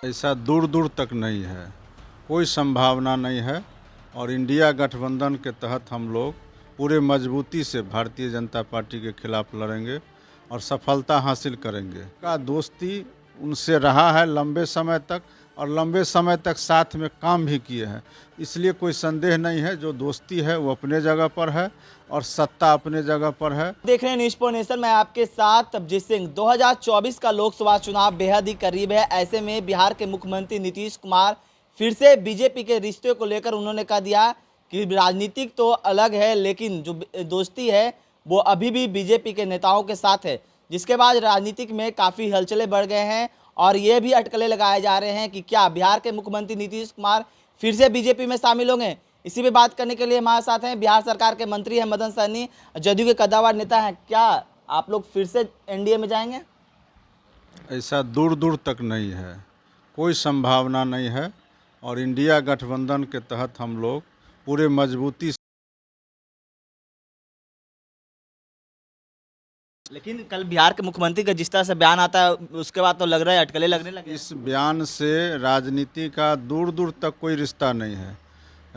ऐसा दूर दूर तक नहीं है, कोई संभावना नहीं है। और इंडिया गठबंधन के तहत हम लोग पूरे मजबूती से भारतीय जनता पार्टी के खिलाफ लड़ेंगे और सफलता हासिल करेंगे। का दोस्ती उनसे रहा है लंबे समय तक, और लंबे समय तक साथ में काम भी किए हैं, इसलिए कोई संदेह नहीं है। जो दोस्ती है वो अपने जगह पर है और सत्ता अपने जगह पर है। देख रहे हैं न्यूज़ पॉइंट नेशन, मैं आपके साथ तबजीत सिंह। 2024 का लोकसभा चुनाव बेहद ही करीब है। ऐसे में बिहार के मुख्यमंत्री नीतीश कुमार फिर से बीजेपी के रिश्ते को लेकर उन्होंने कह दिया कि राजनीतिक तो अलग है, लेकिन जो दोस्ती है वो अभी भी बीजेपी के नेताओं के साथ है। जिसके बाद राजनीतिक में काफ़ी हलचलें बढ़ गए हैं और ये भी अटकलें लगाए जा रहे हैं कि क्या बिहार के मुख्यमंत्री नीतीश कुमार फिर से बीजेपी में शामिल होंगे। इसी पे बात करने के लिए हमारे साथ हैं बिहार सरकार के मंत्री हैं मदन सहनी, जदयू के कद्दावर नेता हैं। क्या आप लोग फिर से एनडीए में जाएंगे? ऐसा दूर दूर तक नहीं है, कोई संभावना नहीं है। और इंडिया गठबंधन के तहत हम लोग पूरे मजबूती से। लेकिन कल बिहार के मुख्यमंत्री का जिस तरह से बयान आता है उसके बाद तो लग रहा है अटकलें लगने लगे। इस बयान से राजनीति का दूर दूर तक कोई रिश्ता नहीं है।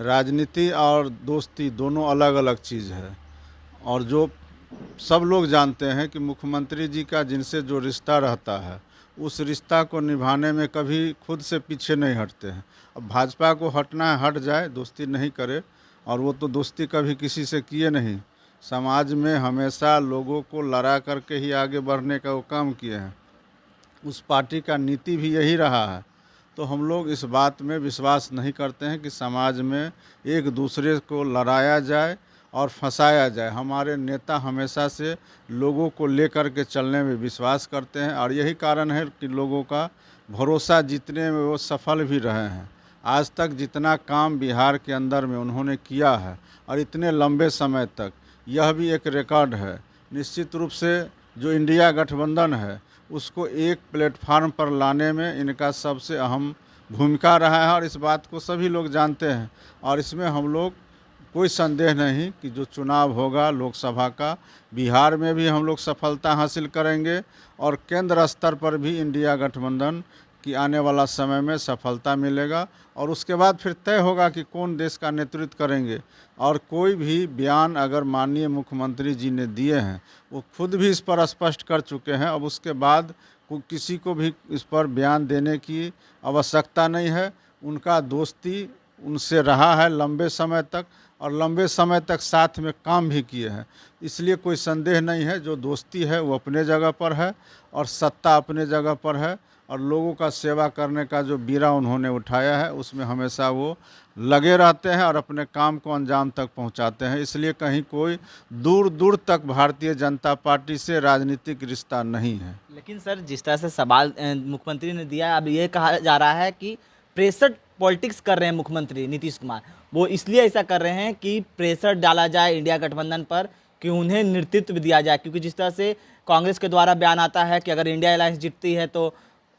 राजनीति और दोस्ती दोनों अलग अलग चीज़ है। और जो सब लोग जानते हैं कि मुख्यमंत्री जी का जिनसे जो रिश्ता रहता है, उस रिश्ता को निभाने में कभी खुद से पीछे नहीं हटते हैं। अब भाजपा को हटना है हट जाए, दोस्ती नहीं करे। और वो तो दोस्ती कभी किसी से किए नहीं। समाज में हमेशा लोगों को लड़ा करके ही आगे बढ़ने का वो काम किए हैं। उस पार्टी का नीति भी यही रहा है। तो हम लोग इस बात में विश्वास नहीं करते हैं कि समाज में एक दूसरे को लड़ाया जाए और फंसाया जाए। हमारे नेता हमेशा से लोगों को लेकर के चलने में विश्वास करते हैं, और यही कारण है कि लोगों का भरोसा जीतने में वो सफल भी रहे हैं। आज तक जितना काम बिहार के अंदर में उन्होंने किया है और इतने लंबे समय तक, यह भी एक रिकॉर्ड है। निश्चित रूप से जो इंडिया गठबंधन है उसको एक प्लेटफार्म पर लाने में इनका सबसे अहम भूमिका रहा है, और इस बात को सभी लोग जानते हैं। और इसमें हम लोग कोई संदेह नहीं कि जो चुनाव होगा लोकसभा का, बिहार में भी हम लोग सफलता हासिल करेंगे और केंद्र स्तर पर भी इंडिया गठबंधन की आने वाला समय में सफलता मिलेगा। और उसके बाद फिर तय होगा कि कौन देश का नेतृत्व करेंगे। और कोई भी बयान अगर माननीय मुख्यमंत्री जी ने दिए हैं, वो खुद भी इस पर स्पष्ट कर चुके हैं। अब उसके बाद किसी को भी इस पर बयान देने की आवश्यकता नहीं है। उनका दोस्ती उनसे रहा है लंबे समय तक, और लंबे समय तक साथ में काम भी किए हैं, इसलिए कोई संदेह नहीं है। जो दोस्ती है वो अपने जगह पर है और सत्ता अपने जगह पर है। और लोगों का सेवा करने का जो बीड़ा उन्होंने उठाया है उसमें हमेशा वो लगे रहते हैं और अपने काम को अंजाम तक पहुंचाते हैं। इसलिए कहीं कोई दूर दूर तक भारतीय जनता पार्टी से राजनीतिक रिश्ता नहीं है। लेकिन सर, जिस तरह से सवाल मुख्यमंत्री ने दिया, अब ये कहा जा रहा है कि प्रेशर पॉलिटिक्स कर रहे हैं मुख्यमंत्री नीतीश कुमार। वो इसलिए ऐसा कर रहे हैं कि प्रेशर डाला जाए इंडिया गठबंधन पर कि उन्हें नेतृत्व दिया जाए, क्योंकि जिस तरह से कांग्रेस के द्वारा बयान आता है कि अगर इंडिया अलायंस जीतती है तो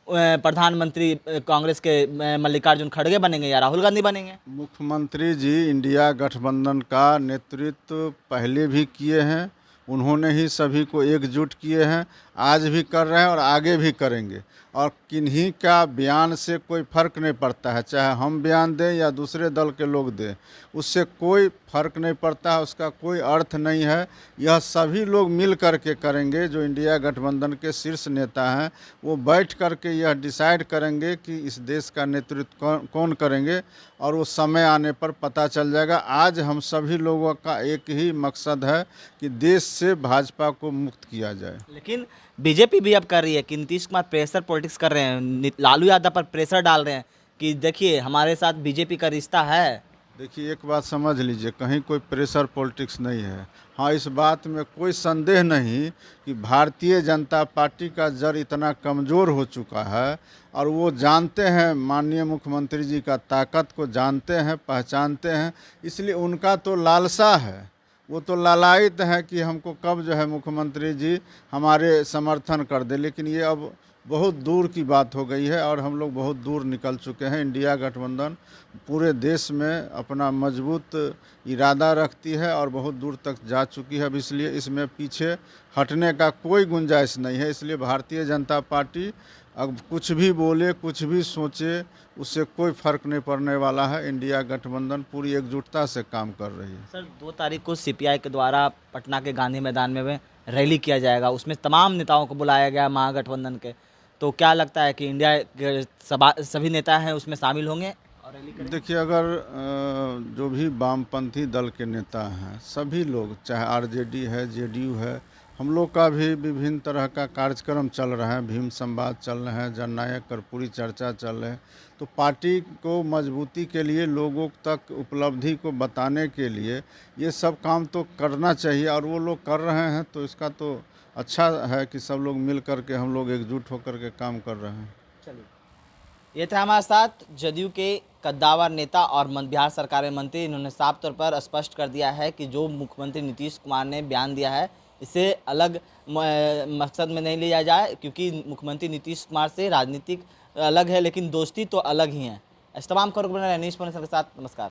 प्रधानमंत्री कांग्रेस के मल्लिकार्जुन खड़गे बनेंगे या राहुल गांधी बनेंगे। मुख्यमंत्री जी इंडिया गठबंधन का नेतृत्व पहले भी किए हैं, उन्होंने ही सभी को एकजुट किए हैं, आज भी कर रहे हैं और आगे भी करेंगे। और किन्हीं का बयान से कोई फ़र्क नहीं पड़ता है, चाहे हम बयान दें या दूसरे दल के लोग दें, उससे कोई फ़र्क नहीं पड़ता है, उसका कोई अर्थ नहीं है। यह सभी लोग मिल कर के करेंगे। जो इंडिया गठबंधन के शीर्ष नेता हैं वो बैठ कर के यह डिसाइड करेंगे कि इस देश का नेतृत्व कौन करेंगे, और वो समय आने पर पता चल जाएगा। आज हम सभी लोगों का एक ही मकसद है कि देश से भाजपा को मुक्त किया जाए। लेकिन बीजेपी भी अब कर रही है कि नीतीश कुमार प्रेशर पॉलिटिक्स कर रहे हैं, लालू यादव पर प्रेशर डाल रहे हैं कि देखिए हमारे साथ बीजेपी का रिश्ता है। देखिए, एक बात समझ लीजिए, कहीं कोई प्रेशर पॉलिटिक्स नहीं है। हाँ, इस बात में कोई संदेह नहीं कि भारतीय जनता पार्टी का जड़ इतना कमज़ोर हो चुका है, और वो जानते हैं, माननीय मुख्यमंत्री जी का ताकत को जानते हैं, पहचानते हैं। इसलिए उनका तो लालसा है, वो तो लालायित हैं कि हमको कब जो है मुख्यमंत्री जी हमारे समर्थन कर दे। लेकिन ये अब बहुत दूर की बात हो गई है और हम लोग बहुत दूर निकल चुके हैं। इंडिया गठबंधन पूरे देश में अपना मजबूत इरादा रखती है और बहुत दूर तक जा चुकी है। अब इसलिए इसमें पीछे हटने का कोई गुंजाइश नहीं है। इसलिए भारतीय जनता पार्टी अब कुछ भी बोले, कुछ भी सोचे, उससे कोई फर्क नहीं पड़ने वाला है। इंडिया गठबंधन पूरी एकजुटता से काम कर रही है। सर 2 तारीख को सीपीआई के द्वारा पटना के गांधी मैदान में रैली किया जाएगा, उसमें तमाम नेताओं को बुलाया गया महागठबंधन के, तो क्या लगता है कि इंडिया के सभी नेता हैं उसमें शामिल होंगे और रैली करेंगे? देखिए, अगर जो भी वामपंथी दल के नेता हैं, सभी लोग, चाहे आरजेडी है, जेडीयू है, हम लोग का भी विभिन्न तरह का कार्यक्रम चल रहा है, भीम संवाद चल रहे हैं, जननायक कर्पूरी चर्चा चल रहे हैं। तो पार्टी को मजबूती के लिए, लोगों तक उपलब्धि को बताने के लिए ये सब काम तो करना चाहिए, और वो लोग कर रहे हैं। तो इसका तो अच्छा है कि सब लोग मिल कर के, हम लोग एकजुट होकर के काम कर रहे हैं। चलिए, ये थे हमारे साथ जदयू के कद्दावर नेता और बिहार सरकार में मंत्री। इन्होंने साफ तौर पर स्पष्ट कर दिया है कि जो मुख्यमंत्री नीतीश कुमार ने बयान दिया है, इसे अलग मकसद में नहीं लिया जाए, क्योंकि मुख्यमंत्री नीतीश कुमार से राजनीतिक अलग है, लेकिन दोस्ती तो अलग ही है। इस तमाम खबरों को बना रहे न्यूज़ के साथ। नमस्कार।